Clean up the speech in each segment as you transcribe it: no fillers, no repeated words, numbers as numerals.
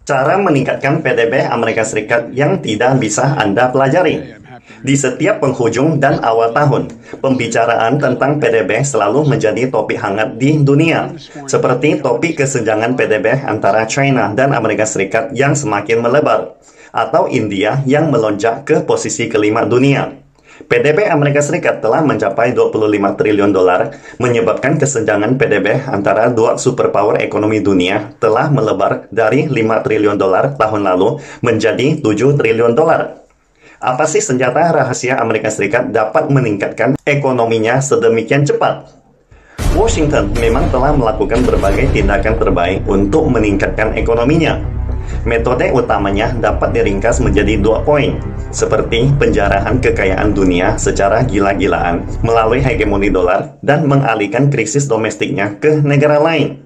Cara meningkatkan PDB Amerika Serikat yang tidak bisa Anda pelajari. Di setiap penghujung dan awal tahun, pembicaraan tentang PDB selalu menjadi topik hangat di dunia, seperti topik kesenjangan PDB antara China dan Amerika Serikat yang semakin melebar, atau India yang melonjak ke posisi kelima dunia. PDB Amerika Serikat telah mencapai 25 triliun dolar, menyebabkan kesenjangan PDB antara dua superpower ekonomi dunia telah melebar dari 5 triliun dolar tahun lalu menjadi 7 triliun dolar. Apa sih senjata rahasia Amerika Serikat dapat meningkatkan ekonominya sedemikian cepat? Washington memang telah melakukan berbagai tindakan terbaik untuk meningkatkan ekonominya. Metode utamanya dapat diringkas menjadi 2 poin, seperti penjarahan kekayaan dunia secara gila-gilaan melalui hegemoni dolar dan mengalihkan krisis domestiknya ke negara lain.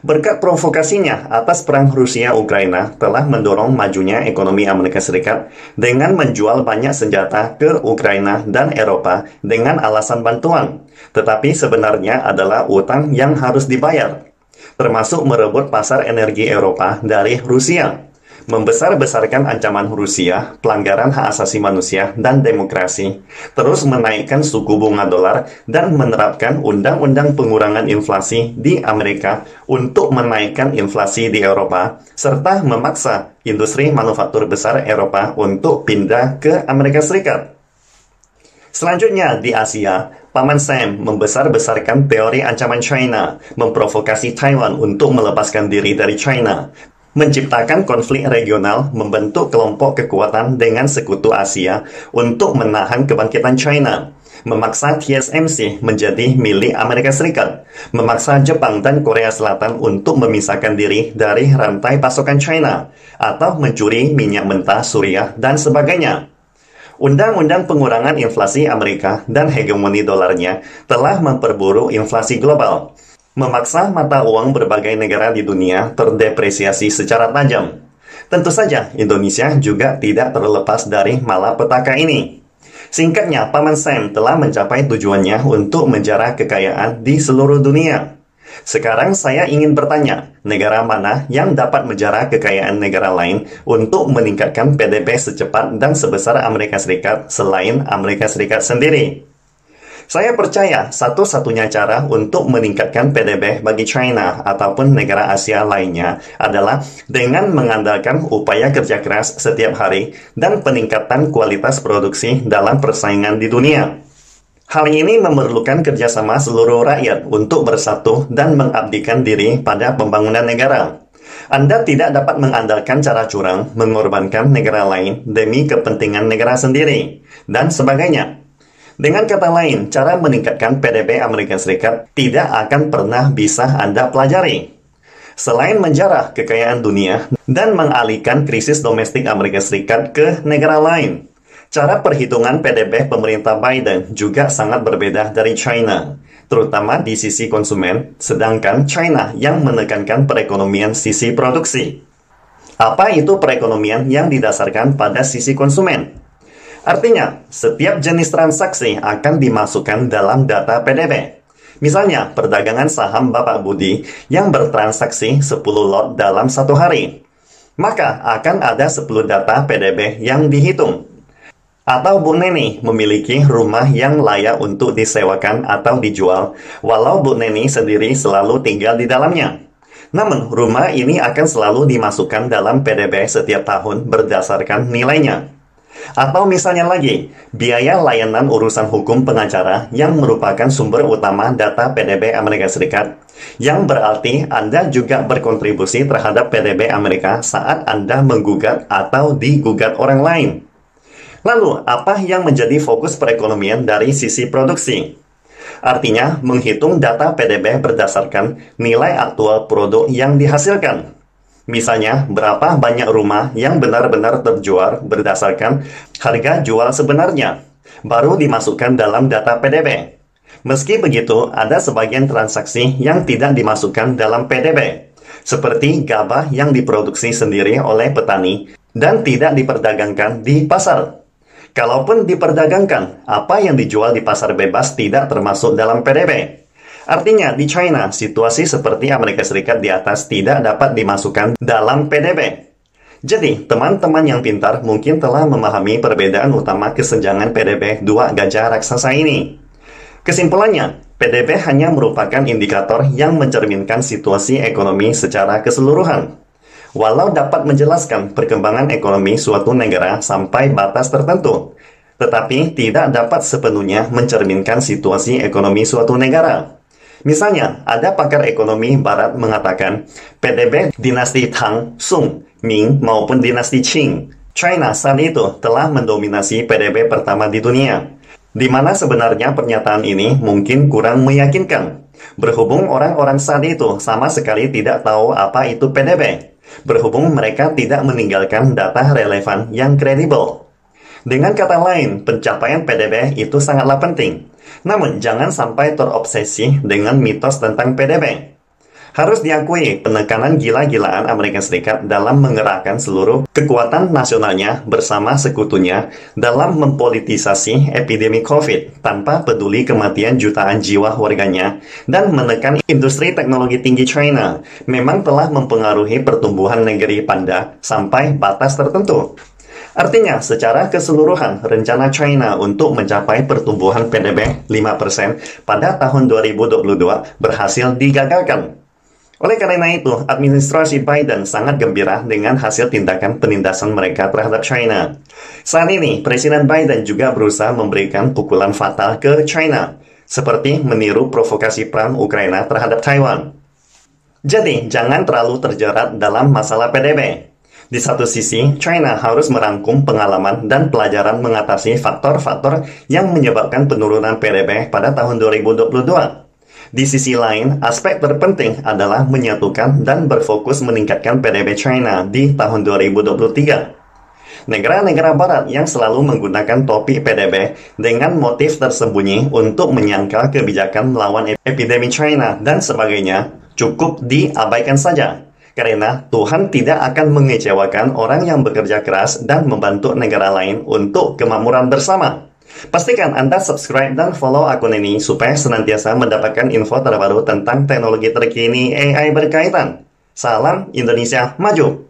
Berkat provokasinya atas perang Rusia-Ukraina telah mendorong majunya ekonomi Amerika Serikat dengan menjual banyak senjata ke Ukraina dan Eropa dengan alasan bantuan, tetapi sebenarnya adalah utang yang harus dibayar, termasuk merebut pasar energi Eropa dari Rusia, membesar-besarkan ancaman Rusia, pelanggaran hak asasi manusia, dan demokrasi, terus menaikkan suku bunga dolar, dan menerapkan undang-undang pengurangan inflasi di Amerika untuk menaikkan inflasi di Eropa, serta memaksa industri manufaktur besar Eropa untuk pindah ke Amerika Serikat. Selanjutnya, di Asia, Paman Sam membesar-besarkan teori ancaman China, memprovokasi Taiwan untuk melepaskan diri dari China, menciptakan konflik regional, membentuk kelompok kekuatan dengan sekutu Asia untuk menahan kebangkitan China, memaksa TSMC menjadi milik Amerika Serikat, memaksa Jepang dan Korea Selatan untuk memisahkan diri dari rantai pasokan China, atau mencuri minyak mentah Suriah, dan sebagainya. Undang-undang pengurangan inflasi Amerika dan hegemoni dolarnya telah memperburuk inflasi global, memaksa mata uang berbagai negara di dunia terdepresiasi secara tajam. Tentu saja, Indonesia juga tidak terlepas dari malapetaka ini. Singkatnya, Paman Sam telah mencapai tujuannya untuk menjarah kekayaan di seluruh dunia. Sekarang saya ingin bertanya, negara mana yang dapat menjarah kekayaan negara lain untuk meningkatkan PDB secepat dan sebesar Amerika Serikat selain Amerika Serikat sendiri? Saya percaya satu-satunya cara untuk meningkatkan PDB bagi China ataupun negara Asia lainnya adalah dengan mengandalkan upaya kerja keras setiap hari dan peningkatan kualitas produksi dalam persaingan di dunia. Hal ini memerlukan kerjasama seluruh rakyat untuk bersatu dan mengabdikan diri pada pembangunan negara. Anda tidak dapat mengandalkan cara curang, mengorbankan negara lain demi kepentingan negara sendiri, dan sebagainya. Dengan kata lain, cara meningkatkan PDB Amerika Serikat tidak akan pernah bisa Anda pelajari. Selain menjarah kekayaan dunia dan mengalihkan krisis domestik Amerika Serikat ke negara lain, cara perhitungan PDB pemerintah Biden juga sangat berbeda dari China, terutama di sisi konsumen, sedangkan China yang menekankan perekonomian sisi produksi. Apa itu perekonomian yang didasarkan pada sisi konsumen? Artinya, setiap jenis transaksi akan dimasukkan dalam data PDB. Misalnya, perdagangan saham Bapak Budi yang bertransaksi 10 lot dalam satu hari. Maka akan ada 10 data PDB yang dihitung. Atau Bu Neni memiliki rumah yang layak untuk disewakan atau dijual, walau Bu Neni sendiri selalu tinggal di dalamnya. Namun, rumah ini akan selalu dimasukkan dalam PDB setiap tahun berdasarkan nilainya. Atau misalnya lagi, biaya layanan urusan hukum pengacara yang merupakan sumber utama data PDB Amerika Serikat, yang berarti Anda juga berkontribusi terhadap PDB Amerika saat Anda menggugat atau digugat orang lain. Lalu, apa yang menjadi fokus perekonomian dari sisi produksi? Artinya, menghitung data PDB berdasarkan nilai aktual produk yang dihasilkan. Misalnya, berapa banyak rumah yang benar-benar terjual berdasarkan harga jual sebenarnya, baru dimasukkan dalam data PDB. Meski begitu, ada sebagian transaksi yang tidak dimasukkan dalam PDB, seperti gabah yang diproduksi sendiri oleh petani dan tidak diperdagangkan di pasar. Kalaupun diperdagangkan, apa yang dijual di pasar bebas tidak termasuk dalam PDB. Artinya, di China, situasi seperti Amerika Serikat di atas tidak dapat dimasukkan dalam PDB. Jadi, teman-teman yang pintar mungkin telah memahami perbedaan utama kesenjangan PDB dua gajah raksasa ini. Kesimpulannya, PDB hanya merupakan indikator yang mencerminkan situasi ekonomi secara keseluruhan. Walau dapat menjelaskan perkembangan ekonomi suatu negara sampai batas tertentu, tetapi tidak dapat sepenuhnya mencerminkan situasi ekonomi suatu negara. Misalnya, ada pakar ekonomi barat mengatakan, PDB dinasti Tang, Sung, Ming maupun dinasti Qing, China saat itu telah mendominasi PDB pertama di dunia. Di mana sebenarnya pernyataan ini mungkin kurang meyakinkan. Berhubung orang-orang saat itu sama sekali tidak tahu apa itu PDB. Berhubung mereka tidak meninggalkan data relevan yang kredibel. Dengan kata lain, pencapaian PDB itu sangatlah penting. Namun, jangan sampai terobsesi dengan mitos tentang PDB. Harus diakui, penekanan gila-gilaan Amerika Serikat dalam mengerahkan seluruh kekuatan nasionalnya bersama sekutunya dalam mempolitisasi epidemi COVID tanpa peduli kematian jutaan jiwa warganya dan menekan industri teknologi tinggi China memang telah mempengaruhi pertumbuhan negeri panda sampai batas tertentu. Artinya, secara keseluruhan, rencana China untuk mencapai pertumbuhan PDB 5% pada tahun 2022 berhasil digagalkan. Oleh karena itu, administrasi Biden sangat gembira dengan hasil tindakan penindasan mereka terhadap China. Saat ini, Presiden Biden juga berusaha memberikan pukulan fatal ke China, seperti meniru provokasi perang Ukraina terhadap Taiwan. Jadi, jangan terlalu terjerat dalam masalah PDB. Di satu sisi, China harus merangkum pengalaman dan pelajaran mengatasi faktor-faktor yang menyebabkan penurunan PDB pada tahun 2022. Di sisi lain, aspek terpenting adalah menyatukan dan berfokus meningkatkan PDB China di tahun 2023. Negara-negara barat yang selalu menggunakan topik PDB dengan motif tersembunyi untuk menyangkal kebijakan melawan epidemi China dan sebagainya cukup diabaikan saja. Karena Tuhan tidak akan mengecewakan orang yang bekerja keras dan membantu negara lain untuk kemakmuran bersama. Pastikan Anda subscribe dan follow akun ini supaya senantiasa mendapatkan info terbaru tentang teknologi terkini AI berkaitan. Salam Indonesia Maju!